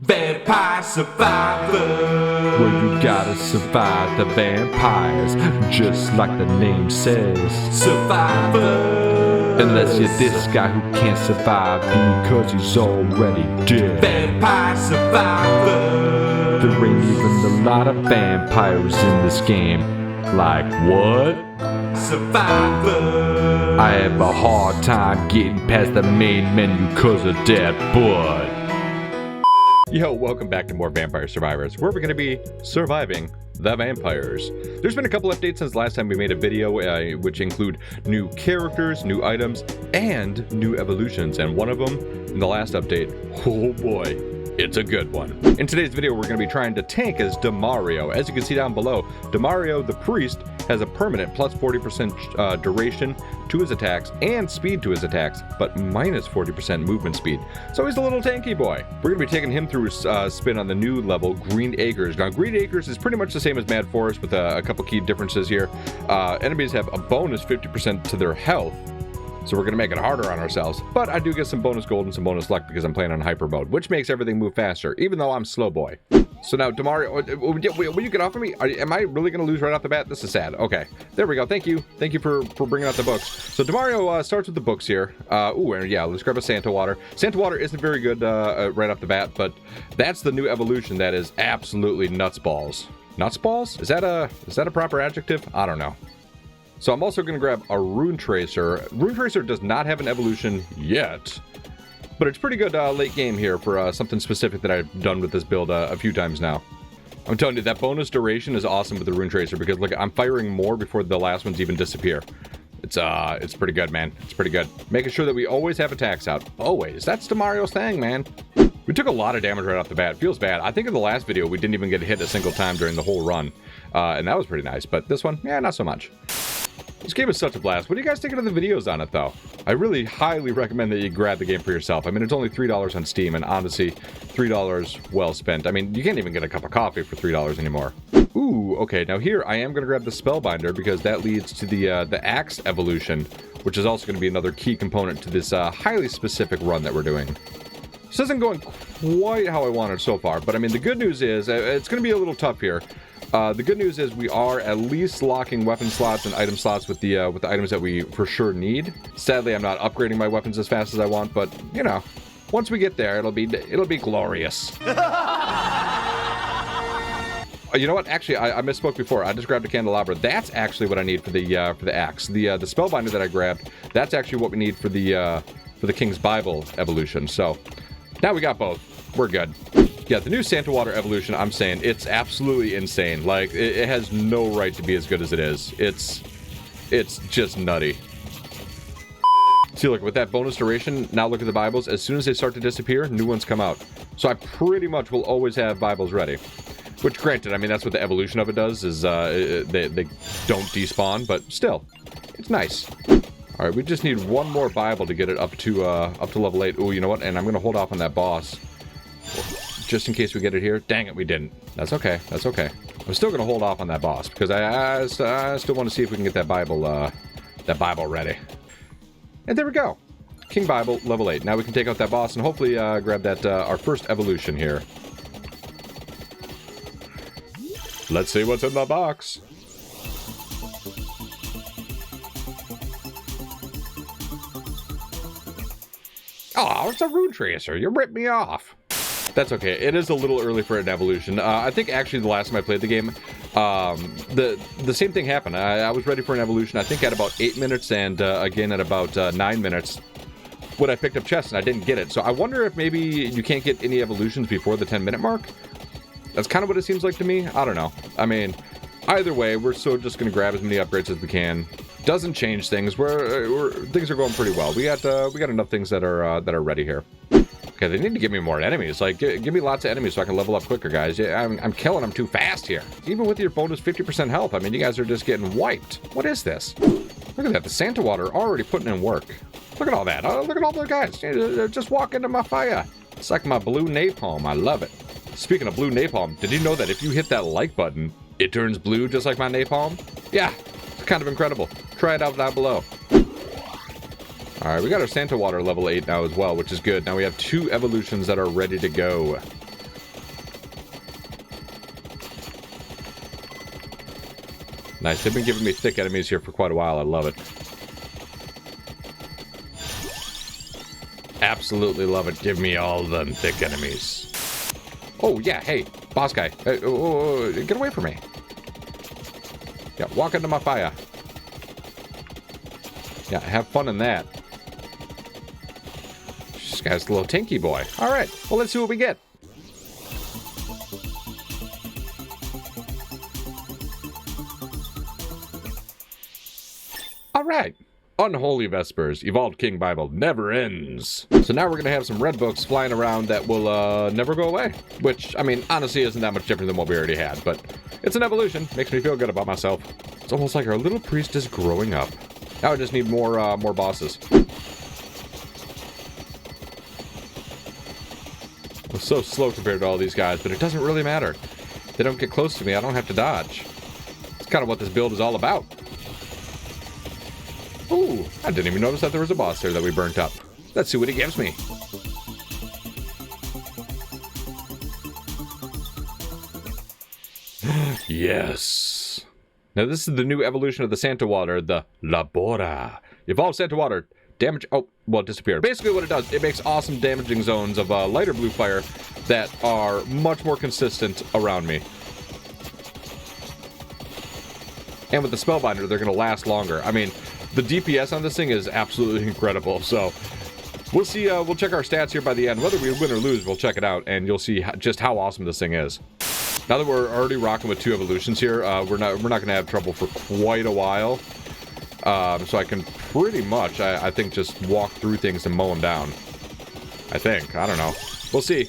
Vampire Survivor. Well, you gotta survive the vampires, just like the name says. Survivor. Unless you're this guy who can't survive because he's already dead. Vampire Survivor. There ain't even a lot of vampires in this game. Like what? Survivor. I have a hard time getting past the main menu cause of that butt. Yo, welcome back to more Vampire Survivors, where we're going to be surviving the vampires. There's been a couple updates since last time we made a video, which include new characters, new items, and new evolutions. And one of them, in the last update, oh boy, it's a good one. In today's video, we're going to be trying to tank as Demario. As you can see down below, Demario the Priest has a permanent plus 40% duration to his attacks and speed to his attacks, but minus 40% movement speed. So he's a little tanky boy. We're going to be taking him through spin on the new level, Green Acres. Now, Green Acres is pretty much the same as Mad Forest with a couple key differences here. Enemies have a bonus 50% to their health, so we're going to make it harder on ourselves. But I do get some bonus gold and some bonus luck because I'm playing on hyper mode, which makes everything move faster, even though I'm slow boy. So now, Demario, will you get off of me? Am I really going to lose right off the bat? This is sad. Okay, there we go. Thank you. Thank you for bringing out the books. So Demario starts with the books here. And yeah, let's grab a Santa Water. Santa Water isn't very good right off the bat, but that's the new evolution that is absolutely nuts balls. Nuts balls? Is that a proper adjective? I don't know. So I'm also going to grab a Rune Tracer. Rune Tracer does not have an evolution yet, but it's pretty good late game here for something specific that I've done with this build a few times now. I'm telling you, that bonus duration is awesome with the Rune Tracer because look, I'm firing more before the last ones even disappear. It's pretty good, man. It's pretty good. Making sure that we always have attacks out. Always. That's Demario's thing, man. We took a lot of damage right off the bat. It feels bad. I think in the last video we didn't even get hit a single time during the whole run. And that was pretty nice. But this one, yeah, not so much. This game is such a blast. What do you guys think of the videos on it, though? I really highly recommend that you grab the game for yourself. I mean, it's only $3 on Steam, and honestly, $3 well spent. I mean, you can't even get a cup of coffee for $3 anymore. Ooh, okay. Now here, I am going to grab the Spellbinder because that leads to the Axe evolution, which is also going to be another key component to this highly specific run that we're doing. This isn't going quite how I wanted so far, but I mean, the good news is it's going to be a little tough here. The good news is we are at least locking weapon slots and item slots with the items that we for sure need. Sadly, I'm not upgrading my weapons as fast as I want, but you know, once we get there, it'll be glorious. You know what? Actually, I misspoke before. I just grabbed a candelabra. That's actually what I need for the axe. The Spellbinder that I grabbed, that's actually what we need for the King's Bible evolution. So now we got both. We're good. Yeah, the new Santa Water evolution, I'm saying, it's absolutely insane. Like, it has no right to be as good as it is. It's just nutty. See, look, with that bonus duration, now look at the Bibles. As soon as they start to disappear, new ones come out. So I pretty much will always have Bibles ready. Which, granted, I mean, that's what the evolution of it does, is they don't despawn, but still, it's nice. All right, we just need one more Bible to get it up to level 8. Ooh, you know what? And I'm going to hold off on that boss. Just in case we get it here. Dang it, we didn't. That's okay. That's okay. I'm still going to hold off on that boss because I still want to see if we can get that Bible ready. And there we go. King Bible, level 8. Now we can take out that boss and hopefully grab that our first evolution here. Let's see what's in the box. Oh, it's a Rune Tracer. You ripped me off. That's okay. It is a little early for an evolution. I think actually the last time I played the game, the same thing happened. I was ready for an evolution, I think at about 8 minutes and again at about 9 minutes when I picked up chests and I didn't get it. So I wonder if maybe you can't get any evolutions before the 10-minute mark? That's kind of what it seems like to me. I don't know. I mean, either way, we're still just going to grab as many upgrades as we can. Doesn't change things. Things are going pretty well. We got enough things that are ready here. Okay, they need to give me more enemies. Like, give me lots of enemies so I can level up quicker, guys. I'm killing them too fast here. Even with your bonus 50% health, I mean, you guys are just getting wiped. What is this? Look at that. The Santa Water already putting in work. Look at all that. Oh, look at all the guys. Just walk into my fire. It's like my blue napalm. I love it. Speaking of blue napalm, did you know that if you hit that like button, it turns blue just like my napalm? Yeah, it's kind of incredible. Try it out down below. Alright, we got our Santa Water level 8 now as well, which is good. Now we have 2 evolutions that are ready to go. Nice. They've been giving me thick enemies here for quite a while. I love it. Absolutely love it. Give me all them thick enemies. Oh, yeah. Hey, boss guy. Get away from me. Yeah, walk into my fire. Yeah, have fun in that. This guy's a little tinky boy. All right. Well, let's see what we get. All right. Unholy Vespers, Evolved King Bible, never ends. So now we're going to have some red books flying around that will never go away. Which, I mean, honestly isn't that much different than what we already had. But it's an evolution. Makes me feel good about myself. It's almost like our little priest is growing up. Now I just need more bosses. I'm so slow compared to all these guys, but it doesn't really matter. They don't get close to me. I don't have to dodge. It's kind of what this build is all about. Ooh, I didn't even notice that there was a boss there that we burnt up. Let's see what he gives me. Yes. Now this is the new evolution of the Santa Water, the Labora. Evolved Santa Water. Damage... Oh, well, it disappeared. Basically what it does, it makes awesome damaging zones of lighter blue fire that are much more consistent around me. And with the Spellbinder, they're going to last longer. I mean... The DPS on this thing is absolutely incredible, so we'll see. We'll check our stats here by the end. Whether we win or lose, we'll check it out, and you'll see just how awesome this thing is. Now that we're already rocking with 2 evolutions here, we're not going to have trouble for quite a while. So I can pretty much, I think, just walk through things and mow them down. I think. I don't know. We'll see.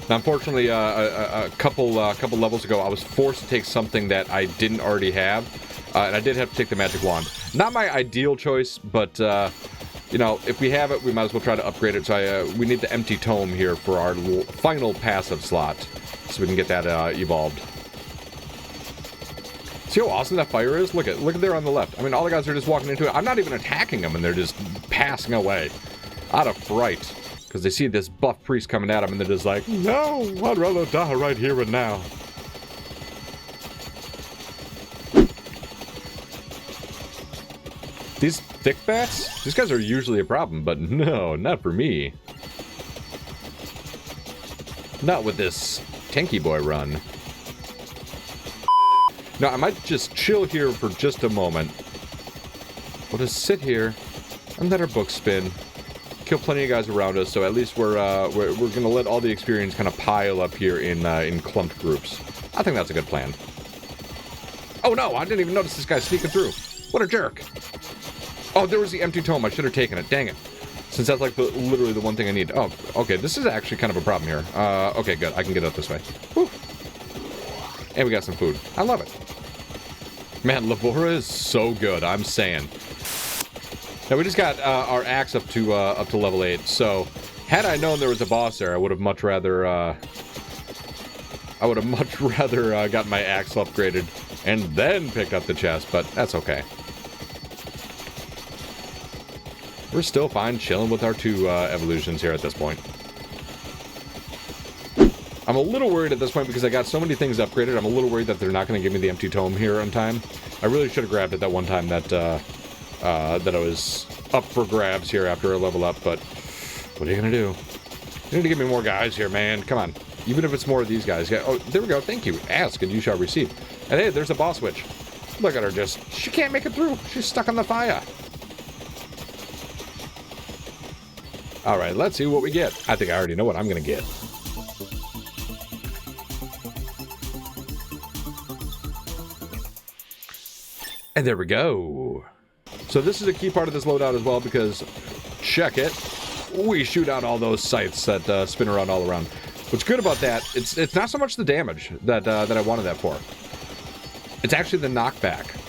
Now, unfortunately, a couple levels ago, I was forced to take something that I didn't already have. And I did have to take the magic wand. Not my ideal choice, but, you know, if we have it, we might as well try to upgrade it. So we need the empty tome here for our final passive slot. So we can get that evolved. See how awesome that fire is? Look at there on the left. I mean, all the guys are just walking into it. I'm not even attacking them, and they're just passing away. Out of fright. Because they see this buff priest coming at them, and they're just like, no, I'd rather die right here and now. These thick bats? These guys are usually a problem, but no, not for me. Not with this tanky boy run. No, I might just chill here for just a moment. We'll just sit here and let our book spin. Kill plenty of guys around us, so at least we're gonna let all the experience kind of pile up here in clumped groups. I think that's a good plan. Oh no, I didn't even notice this guy sneaking through. What a jerk. Oh, there was the empty tome. I should have taken it. Dang it. Since that's like literally the one thing I need. Oh, okay. This is actually kind of a problem here. Okay, good. I can get up this way. Whew. And we got some food. I love it. Man, Labora is so good. I'm saying. Now, we just got our axe up to level 8. So, had I known there was a boss there, I would have much rather... gotten my axe upgraded and then picked up the chest, but that's okay. We're still fine chilling with our 2 evolutions here at this point. I'm a little worried at this point because I got so many things upgraded. I'm a little worried that they're not going to give me the empty tome here on time. I really should have grabbed it that one time that I was up for grabs here after I level up, but what are you going to do? You need to give me more guys here, man. Come on. Even if it's more of these guys. Yeah. Oh, there we go. Thank you. Ask and you shall receive. And hey, there's a boss witch. Look at her just. She can't make it through. She's stuck on the fire. Alright, let's see what we get. I think I already know what I'm going to get. And there we go. So this is a key part of this loadout as well because, check it, we shoot out all those sights that spin around all around. What's good about that, it's not so much the damage that I wanted that for. It's actually the knockback.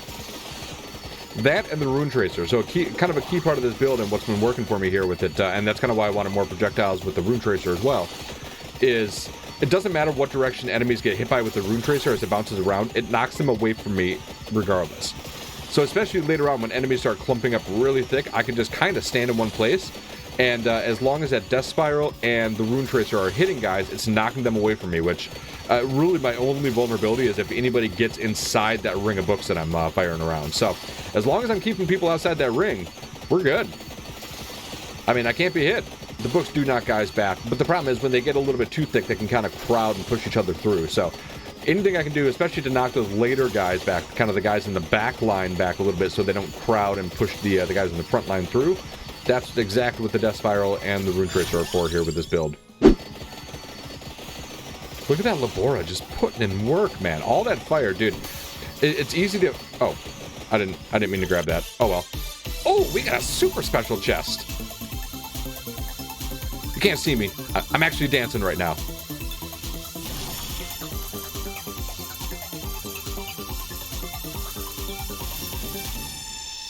That and the Rune Tracer. So kind of a key part of this build and what's been working for me here with it, and that's kind of why I wanted more projectiles with the Rune Tracer as well, is it doesn't matter what direction enemies get hit by with the Rune Tracer as it bounces around, it knocks them away from me regardless. So especially later on when enemies start clumping up really thick, I can just kind of stand in one place And as long as that Death Spiral and the Rune Tracer are hitting guys, it's knocking them away from me, which really my only vulnerability is if anybody gets inside that ring of books that I'm firing around. So as long as I'm keeping people outside that ring, we're good. I mean, I can't be hit. The books do knock guys back, but the problem is when they get a little bit too thick, they can kind of crowd and push each other through. So anything I can do, especially to knock those later guys back, kind of the guys in the back line back a little bit so they don't crowd and push the guys in the front line through, that's exactly what the Death Spiral and the Rune Tracer are for here with this build. Look at that Labora just putting in work, man. All that fire, dude. It's easy to... Oh, I didn't mean to grab that. Oh, well. Oh, we got a super special chest. You can't see me. I'm actually dancing right now.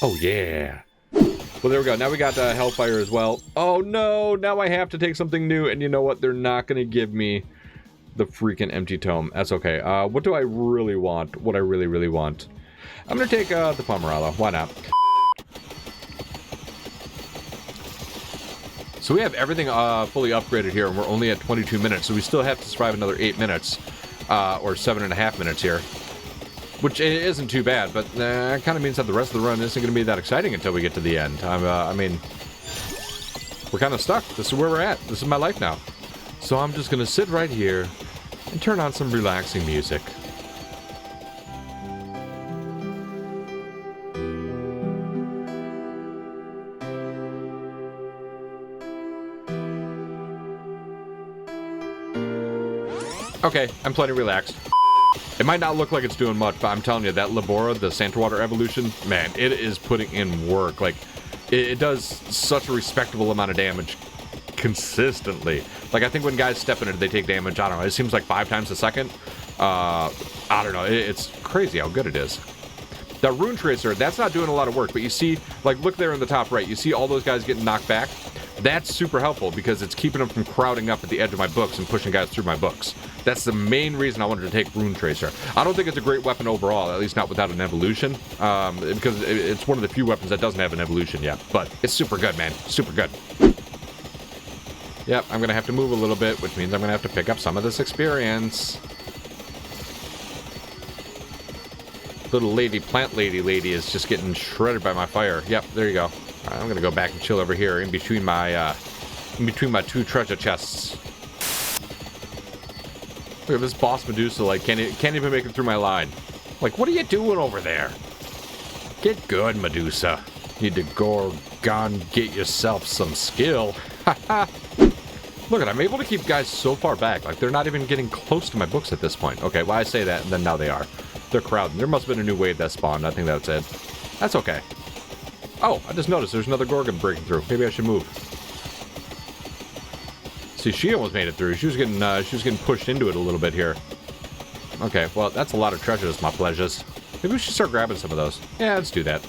Oh, yeah. Well, there we go. Now we got Hellfire as well. Oh, no. Now I have to take something new. And you know what? They're not going to give me the freaking empty tome. That's okay. What do I really want? What I really, really want? I'm going to take the Pomerala. Why not? So we have everything fully upgraded here, and we're only at 22 minutes, so we still have to survive another 8 minutes, or 7.5 minutes here, which isn't too bad, but that kind of means that the rest of the run isn't going to be that exciting until we get to the end. I mean, we're kind of stuck. This is where we're at. This is my life now. So I'm just going to sit right here and turn on some relaxing music. Okay, I'm plenty relaxed. It might not look like it's doing much, but I'm telling you, that Labora, the Santawater evolution, man, it is putting in work. Like, it does such a respectable amount of damage consistently. Like, I think when guys step in it, they take damage, I don't know, it seems like 5 times a second. I don't know, it's crazy how good it is. That Rune Tracer, that's not doing a lot of work, but you see, like, look there in the top right, you see all those guys getting knocked back? That's super helpful because it's keeping them from crowding up at the edge of my books and pushing guys through my books. That's the main reason I wanted to take Rune Tracer. I don't think it's a great weapon overall, at least not without an evolution, because it's one of the few weapons that doesn't have an evolution yet. But it's super good, man. Super good. Yep, I'm going to have to move a little bit, which means I'm going to have to pick up some of this experience. Little plant lady is just getting shredded by my fire. Yep, there you go. Right, I'm gonna go back and chill over here in between my 2 treasure chests. Look at this boss Medusa, like can't even make it through my line. Like, what are you doing over there? Get good, Medusa. Need to go get yourself some skill. Haha. Look at, I'm able to keep guys so far back, like they're not even getting close to my books at this point. Okay, well I say that, and then now they are. They're crowding. There must have been a new wave that spawned. I think that's it. That's okay. Oh, I just noticed there's another Gorgon breaking through. Maybe I should move. See, she almost made it through. She was getting pushed into it a little bit here. Okay, well, that's a lot of treasures, my pleasures. Maybe we should start grabbing some of those. Yeah, let's do that.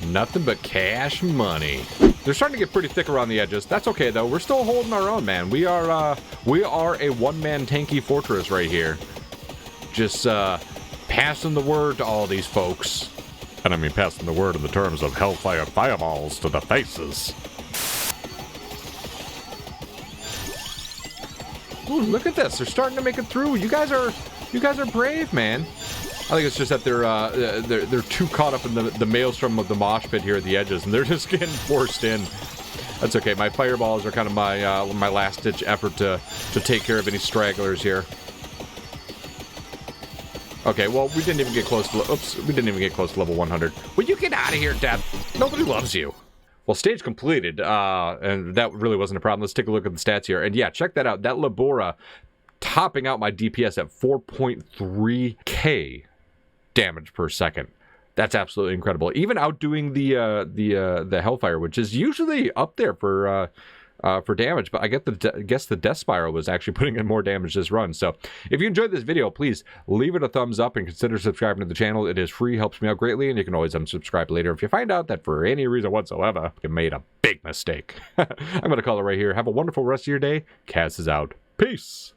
Nothing but cash money. They're starting to get pretty thick around the edges. That's okay, though. We're still holding our own, man. We are a one-man tanky fortress right here. Just passing the word to all these folks. And I mean passing the word in the terms of hellfire fireballs to the faces. Ooh, look at this. They're starting to make it through. You guys are brave, man. I think it's just that they're too caught up in the maelstrom of the mosh pit here at the edges, and they're just getting forced in. That's okay. My fireballs are kind of my last-ditch effort to take care of any stragglers here. Okay, well, we didn't even get close to... Oops, we didn't even get close to level 100. Will you get out of here, Dad? Nobody loves you. Well, stage completed, and that really wasn't a problem. Let's take a look at the stats here. And yeah, check that out. That Labora topping out my DPS at 4.3k damage per second. That's absolutely incredible. Even outdoing the Hellfire, which is usually up there for damage, but I guess the Death Spiral was actually putting in more damage this run. So if you enjoyed this video, please leave it a thumbs up and consider subscribing to the channel. It is free, helps me out greatly, and you can always unsubscribe later if you find out that for any reason whatsoever you made a big mistake. I'm going to call it right here. Have a wonderful rest of your day. Kaz is out. Peace.